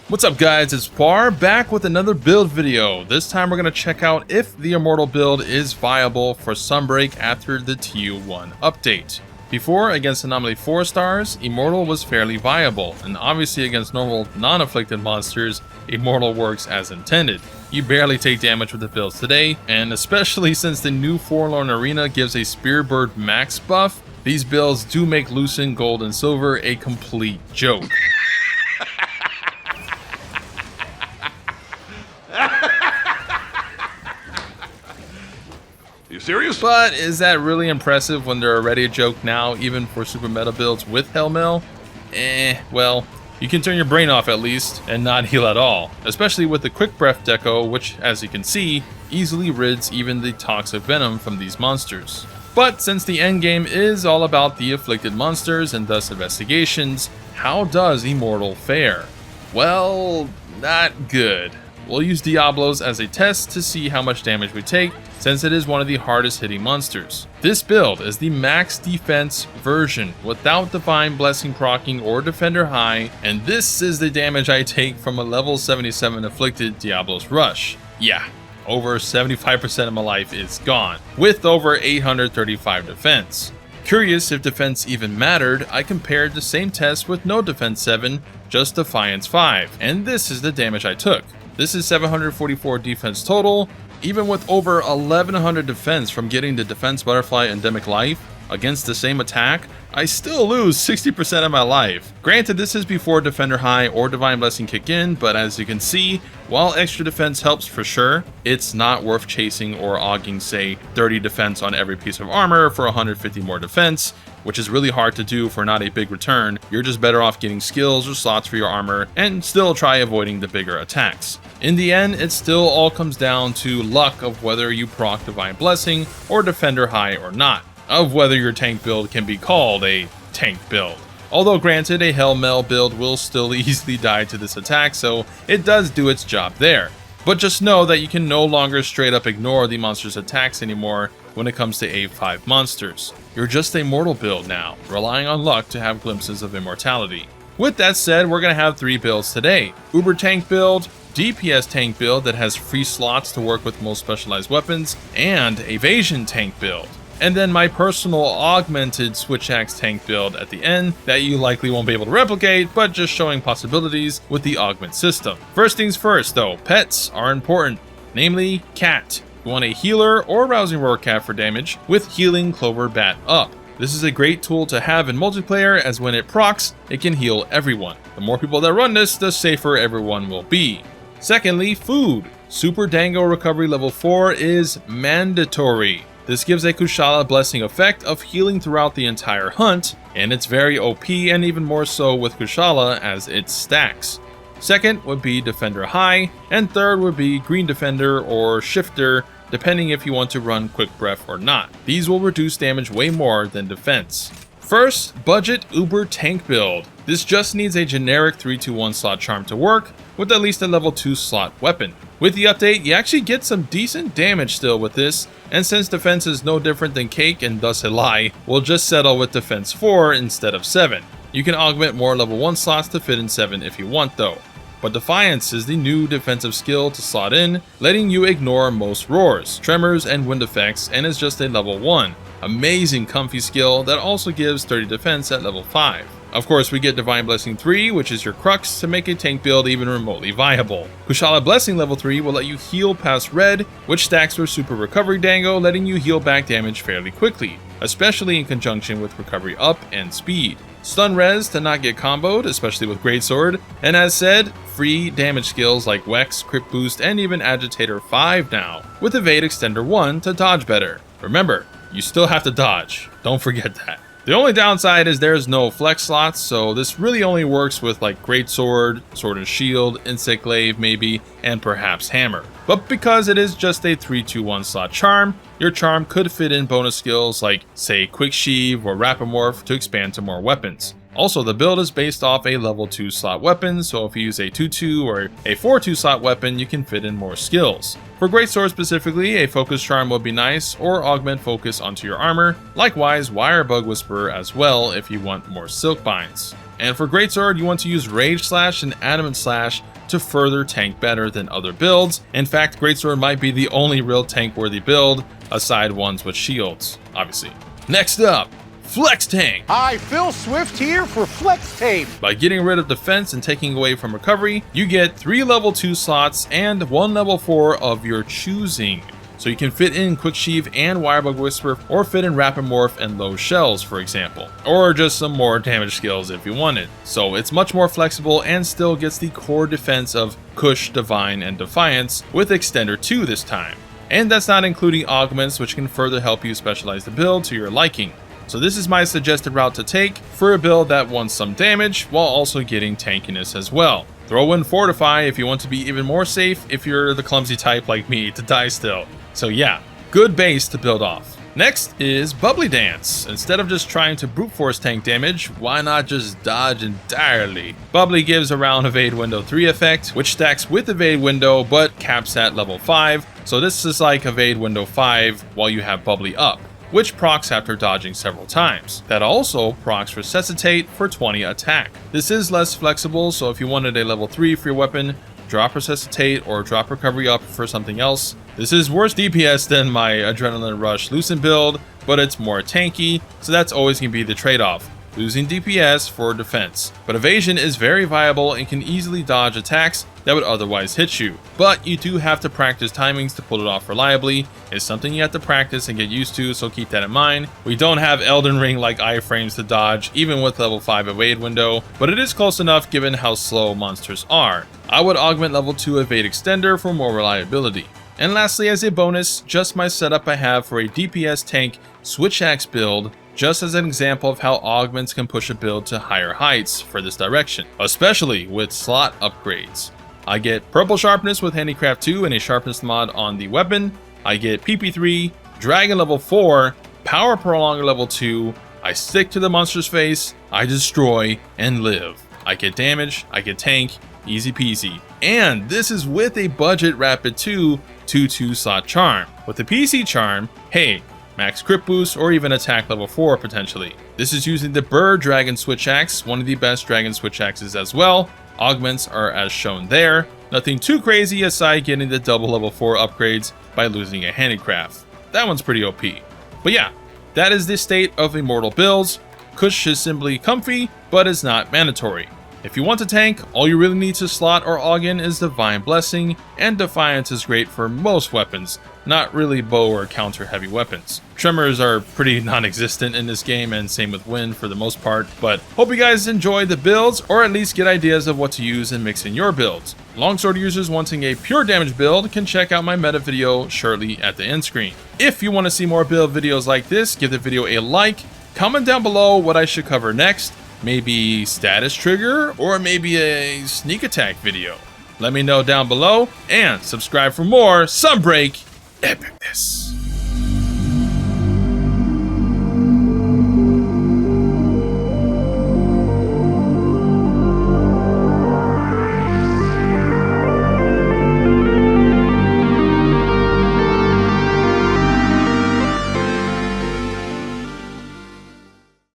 What's up guys, it's Par back with another build video. This time we're going to check out if the Immortal build is viable for Sunbreak after the TU1 update. Before, against Anomaly 4 stars, Immortal was fairly viable, and obviously against normal non-afflicted monsters, Immortal works as intended. You barely take damage with the builds today, and especially since the new Forlorn Arena gives a Spearbird max buff, these builds do make Lucent, Gold, and Silver a complete joke. You serious? But is that really impressive when they're already a joke now, even for super meta builds with Hellmail? Well, you can turn your brain off at least, and not heal at all. Especially with the Quick Breath deco, which, as you can see, easily rids even the toxic venom from these monsters. But since the endgame is all about the afflicted monsters and thus investigations, how does Immortal fare? Well, not good. We'll use Diablos as a test to see how much damage we take, since it is one of the hardest hitting monsters. This build is the max defense version without Divine Blessing proccing or Defender High, and this is the damage I take from a level 77 afflicted Diablos Rush. Yeah, over 75% of my life is gone, with over 835 defense. Curious if defense even mattered, I compared the same test with no defense 7, just Defiance 5, and this is the damage I took. This is 744 defense total. Even with over 1100 defense from getting the Defense Butterfly Endemic Life against the same attack, I still lose 60% of my life. Granted, this is before Defender High or Divine Blessing kick in, but as you can see, while extra defense helps for sure, it's not worth chasing or auging, say, 30 defense on every piece of armor for 150 more defense, which is really hard to do for not a big return. You're just better off getting skills or slots for your armor and still try avoiding the bigger attacks. In the end, it still all comes down to luck of whether you proc Divine Blessing or Defender High or not, of whether your tank build can be called a tank build. Although granted, a Hellmail build will still easily die to this attack, so it does do its job there. But just know that you can no longer straight up ignore the monster's attacks anymore when it comes to A5 monsters. You're just a mortal build now, relying on luck to have glimpses of immortality. With that said, we're going to have 3 builds today. Uber Tank build, DPS Tank build that has free slots to work with most specialized weapons, and Evasion Tank build. And then my personal augmented Switch Axe Tank build at the end that you likely won't be able to replicate, but just showing possibilities with the augment system. First things first though, pets are important, namely cat. You want a healer or rousing roar cat for damage with healing Clover Bat up. This is a great tool to have in multiplayer, as when it procs, it can heal everyone. The more people that run this, the safer everyone will be. Secondly, food. Super Dango Recovery level 4 is mandatory. This gives a Kushala Blessing effect of healing throughout the entire hunt, and it's very OP and even more so with Kushala as it stacks. Second would be Defender High, and third would be Green Defender or Shifter, depending if you want to run Quick Breath or not. These will reduce damage way more than defense. First, budget Uber Tank build. This just needs a generic 3-2-1 slot charm to work, with at least a level 2 slot weapon. With the update, you actually get some decent damage still with this, and since defense is no different than Cake and thus a lie, we'll just settle with defense 4 instead of 7. You can augment more level 1 slots to fit in 7 if you want though. But Defiance is the new defensive skill to slot in, letting you ignore most roars, tremors, and wind effects, and is just a level 1. Amazing comfy skill that also gives 30 defense at level 5. Of course, we get Divine Blessing 3, which is your crux to make a tank build even remotely viable. Kushala Blessing level 3 will let you heal past red, which stacks with Super Recovery Dango, letting you heal back damage fairly quickly, especially in conjunction with Recovery Up and Speed. Stun Res to not get comboed, especially with Greatsword, and as said, free damage skills like Wex, Crit Boost, and even Agitator 5 now, with Evade Extender 1 to dodge better. Remember, you still have to dodge, don't forget that. The only downside is there's no flex slots, so this really only works with like Greatsword, Sword and Shield, Insect Glaive maybe, and perhaps Hammer. But because it is just a 3-2-1 slot charm, your charm could fit in bonus skills like, say, Quick Sheave or Rapamorph to expand to more weapons. Also, the build is based off a level 2 slot weapon, so if you use a 2-2 or a 4-2 slot weapon, you can fit in more skills. For Greatsword specifically, a Focus Charm would be nice, or augment focus onto your armor. Likewise, Wirebug Whisperer as well if you want more silkbinds. And for Greatsword, you want to use Rage Slash and Adamant Slash to further tank better than other builds. In fact, Greatsword might be the only real tank-worthy build, aside ones with shields, obviously. Next up, Flex Tank. Hi, Phil Swift here for Flex Tape. By getting rid of defense and taking away from recovery, you get 3 level 2 slots and 1 level 4 of your choosing. So you can fit in Quick Sheave and Wirebug Whisper, or fit in Rapid Morph and Low Shells, for example. Or just some more damage skills if you wanted. So it's much more flexible and still gets the core defense of Kush, Divine, and Defiance, with Extender 2 this time. And that's not including augments, which can further help you specialize the build to your liking. So this is my suggested route to take for a build that wants some damage while also getting tankiness as well. Throw in Fortify if you want to be even more safe if you're the clumsy type like me to die still. So yeah, good base to build off. Next is Bubbly Dance. Instead of just trying to brute force tank damage, why not just dodge entirely? Bubbly gives a round Evade Window 3 effect, which stacks with Evade Window but caps at level 5. So this is like Evade Window 5 while you have Bubbly up, which procs after dodging several times. That also procs Resuscitate for 20 attack. This is less flexible, so if you wanted a level 3 for your weapon, drop Resuscitate or drop Recovery up for something else. This is worse DPS than my Adrenaline Rush Lucent build, but it's more tanky, so that's always going to be the trade-off. Losing DPS for defense. But evasion is very viable and can easily dodge attacks that would otherwise hit you. But you do have to practice timings to pull it off reliably. It's something you have to practice and get used to, so keep that in mind. We don't have Elden Ring like iframes to dodge, even with level 5 evade window, but it is close enough given how slow monsters are. I would augment level 2 evade extender for more reliability. And lastly, as a bonus, just my setup I have for a DPS tank switch axe build, just as an example of how augments can push a build to higher heights for this direction, especially with slot upgrades. I get Purple Sharpness with Handicraft 2 and a Sharpness mod on the weapon. I get PP3, Dragon level 4, Power Prolonger level 2, I stick to the monster's face, I destroy, and live. I get damage, I get tank, easy peasy. And this is with a budget Rapid 2 2/2 slot charm. With the PC charm, hey, max crit boost or even attack level 4 potentially. This is using the Bird Dragon Switch Axe, one of the best Dragon Switch Axes as well. Augments are as shown there. Nothing too crazy aside getting the double level 4 upgrades by losing a handicraft. That one's pretty OP. But yeah, that is the state of Immortal builds. Kush is simply comfy, but it's not mandatory. If you want to tank, all you really need to slot or aug in is Divine Blessing, and Defiance is great for most weapons, not really bow or counter heavy weapons. Tremors are pretty non-existent in this game, and same with Wind for the most part, but hope you guys enjoy the builds, or at least get ideas of what to use and mix in your builds. Longsword users wanting a pure damage build can check out my meta video shortly at the end screen. If you want to see more build videos like this, give the video a like, comment down below what I should cover next, maybe status trigger, or maybe a sneak attack video. Let me know down below, and subscribe for more Sunbreak epicness.